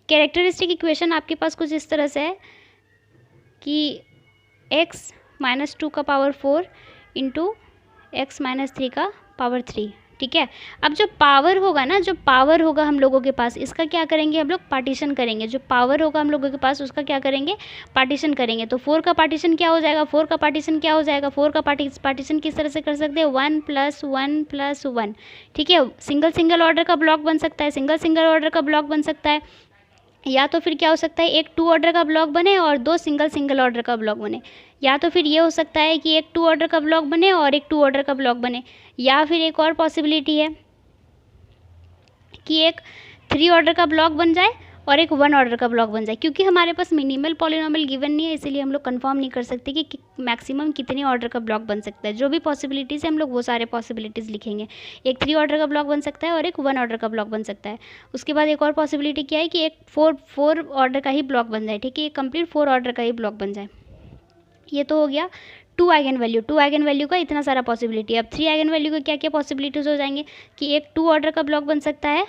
कैरेक्टरिस्टिक इक्वेशन आपके पास कुछ इस तरह से है कि x माइनस टू का power four into x minus three का पावर थ्री, ठीक है। अब जो पावर होगा ना, जो पावर होगा हम लोगों के पास, इसका क्या करेंगे हम लोग, पार्टीशन करेंगे। जो पावर होगा हम लोगों के पास उसका क्या करेंगे, पार्टीशन करेंगे। तो फोर का पार्टीशन क्या हो जाएगा, फोर का पार्टीशन किस तरह से कर सकते हैं, वन प्लस वन, ठीक है। सिंगल ऑर्डर का ब्लॉक बन सकता है, सिंगल ऑर्डर का ब्लॉक बन सकता है, या तो फिर क्या हो सकता है, एक टू ऑर्डर का ब्लॉक बने और दो सिंगल ऑर्डर का ब्लॉक बने, या तो फिर ये हो सकता है कि एक टू ऑर्डर का ब्लॉक बने और एक टू ऑर्डर का ब्लॉक बने, या फिर एक और पॉसिबिलिटी है कि एक थ्री ऑर्डर का ब्लॉक बन जाए और एक वन ऑर्डर का ब्लॉक बन जाए। क्योंकि हमारे पास मिनिमल पॉलिनोमियल गिवन नहीं है, इसीलिए हम लोग कंफर्म नहीं कर सकते कि मैक्सिमम कितने ऑर्डर का ब्लॉक बन सकता है। जो भी पॉसिबिलिटीज़ है हम लोग वो सारे पॉसिबिलिटीज़ लिखेंगे। एक थ्री ऑर्डर का ब्लॉक बन सकता है और एक वन ऑर्डर का ब्लॉक बन सकता है। उसके बाद एक और पॉसिबिलिटी क्या है कि एक फोर ऑर्डर का ही ब्लॉक बन जाए, ठीक है, एक कंप्लीट फोर ऑर्डर का ही ब्लॉक बन जाए। ये तो हो गया टू आइगन वैल्यू का इतना सारा पॉसिबिलिटी। अब थ्री आइगन वैल्यू का क्या क्या पॉसिबिलिटीज़ हो जाएंगे कि एक टू ऑर्डर का ब्लॉक बन सकता है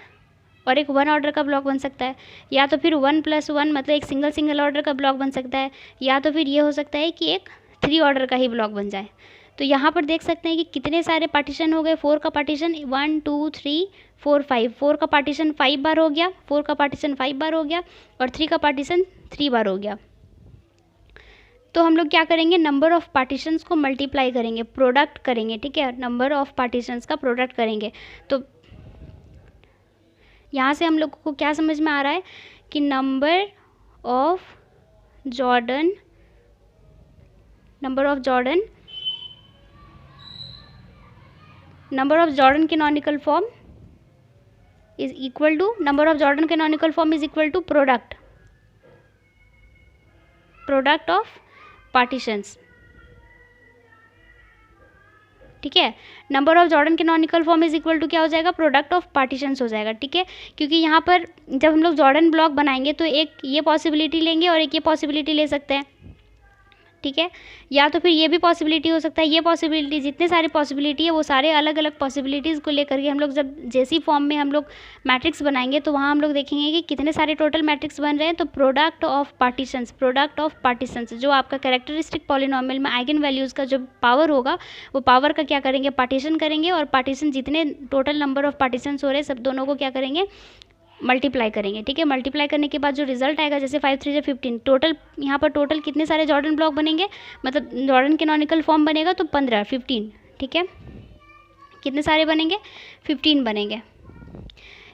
और एक वन ऑर्डर का ब्लॉक बन सकता है, या तो फिर वन प्लस वन मतलब एक सिंगल ऑर्डर का ब्लॉक बन सकता है, या तो फिर ये हो सकता है कि एक थ्री ऑर्डर का ही ब्लॉक बन जाए। तो यहाँ पर देख सकते हैं कि कितने सारे पार्टीशन हो गए। फोर का पार्टीशन 1 2 3 4 5, फोर का पार्टीशन 5 बार हो गया, फोर का पार्टीशन 5 बार हो गया, और थ्री का पार्टीशन 3 बार हो गया। तो हम लोग क्या करेंगे, नंबर ऑफ़ पार्टीशंस को मल्टीप्लाई करेंगे, प्रोडक्ट करेंगे, ठीक है, नंबर ऑफ़ पार्टीशंस का प्रोडक्ट करेंगे। तो यहाँ से हम लोग को क्या समझ में आ रहा है कि number of Jordan canonical form is equal to product of partitions, ठीक है। Number of Jordan canonical form is equal to क्या हो जाएगा, प्रोडक्ट ऑफ पार्टीशंस हो जाएगा, ठीक है। क्योंकि यहाँ पर जब हम लोग जॉर्डन ब्लॉक बनाएंगे तो एक ये पॉसिबिलिटी लेंगे और एक ये पॉसिबिलिटी ले सकते हैं, ठीक है। या तो फिर ये भी पॉसिबिलिटी हो सकता है, ये पॉसिबिलिटी, जितने सारे पॉसिबिलिटी है वो सारे अलग अलग पॉसिबिलिटीज़ को लेकर के हम लोग जब जैसी फॉर्म में हम लोग मैट्रिक्स बनाएंगे तो वहाँ हम लोग देखेंगे कि कितने सारे टोटल मैट्रिक्स बन रहे हैं। तो प्रोडक्ट ऑफ पार्टीशंस जो आपका कैरेक्टरिस्टिक पॉलिनॉमियल में आइगन वैल्यूज़ का जो पावर होगा वो पावर का क्या करेंगे, पार्टीशन करेंगे, और पार्टीशन जितने टोटल नंबर ऑफ पार्टीशंस हो रहे हैं सब दोनों को क्या करेंगे, मल्टीप्लाई करेंगे। ठीक है, मल्टीप्लाई करने के बाद जो रिजल्ट आएगा, जैसे 5 3 15, टोटल यहाँ पर टोटल कितने सारे जॉर्डन ब्लॉक बनेंगे, मतलब जॉर्डन कैनोनिकल फॉर्म बनेगा तो 15। ठीक है, कितने सारे बनेंगे, 15 बनेंगे।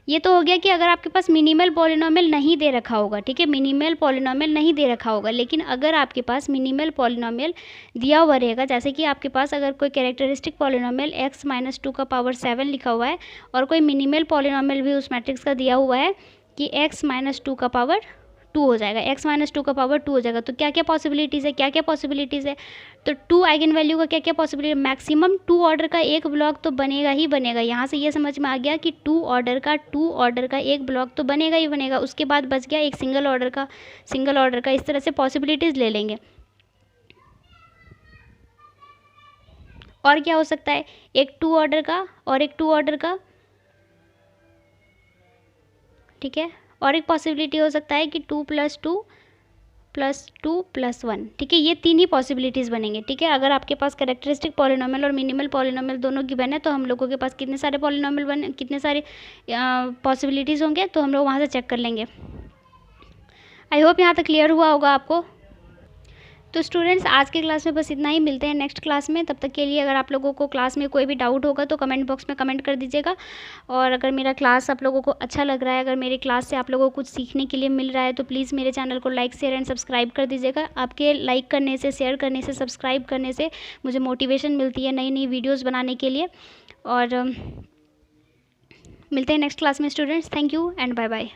ये तो हो गया कि अगर आपके पास मिनिमल पॉलिनॉमियल नहीं दे रखा होगा। ठीक है, मिनिमल पॉलिनॉमियल नहीं दे रखा होगा, लेकिन अगर आपके पास मिनिमल पॉलिनॉमियल दिया हुआ रहेगा, जैसे कि आपके पास अगर कोई कैरेक्टरिस्टिक पॉलिनॉमियल x-2 का पावर 7 लिखा हुआ है और कोई मिनिमल पॉलिनॉमियल भी उस मैट्रिक्स का दिया हुआ है कि x-2 का पावर 2 हो जाएगा, x-2 का पावर 2 हो जाएगा, तो क्या क्या पॉसिबिलिटीज़ है, क्या क्या पॉसिबिलिटीज़ है, तो 2 आइगन वैल्यू का क्या क्या पॉसिबिलिटी, मैक्सिमम 2 ऑर्डर का एक ब्लॉक तो बनेगा ही बनेगा। यहाँ से ये समझ में आ गया कि 2 ऑर्डर का एक ब्लॉक तो बनेगा ही बनेगा। उसके बाद बच गया एक सिंगल ऑर्डर का, इस तरह से पॉसिबिलिटीज़ ले लेंगे। और क्या हो सकता है, एक 2 ऑर्डर का और एक 2 ऑर्डर का। ठीक है, और एक पॉसिबिलिटी हो सकता है कि 2 + 2 + 2 + 1। ठीक है, ये 3 ही पॉसिबिलिटीज़ बनेंगे। ठीक है, अगर आपके पास कैरेक्टरिस्टिक पॉलिनॉमियल और मिनिमल पॉलिनॉमियल दोनों गिवन है तो हम लोगों के पास कितने सारे पॉलिनॉमियल बने, कितने सारे पॉसिबिलिटीज़ होंगे, तो हम लोग वहाँ से चेक कर लेंगे। आई होप यहाँ तक क्लियर हुआ होगा आपको। तो स्टूडेंट्स, आज के क्लास में बस इतना ही, मिलते हैं नेक्स्ट क्लास में। तब तक के लिए अगर आप लोगों को क्लास में कोई भी डाउट होगा तो कमेंट बॉक्स में कमेंट कर दीजिएगा। और अगर मेरा क्लास आप लोगों को अच्छा लग रहा है, अगर मेरी क्लास से आप लोगों को कुछ सीखने के लिए मिल रहा है, तो प्लीज़ मेरे चैनल को लाइक, शेयर एंड सब्सक्राइब कर दीजिएगा। आपके लाइक करने से, शेयर करने से, सब्सक्राइब करने से मुझे मोटिवेशन मिलती है नई नई वीडियोज़ बनाने के लिए। और मिलते हैं नेक्स्ट क्लास में students. Thank you and bye bye.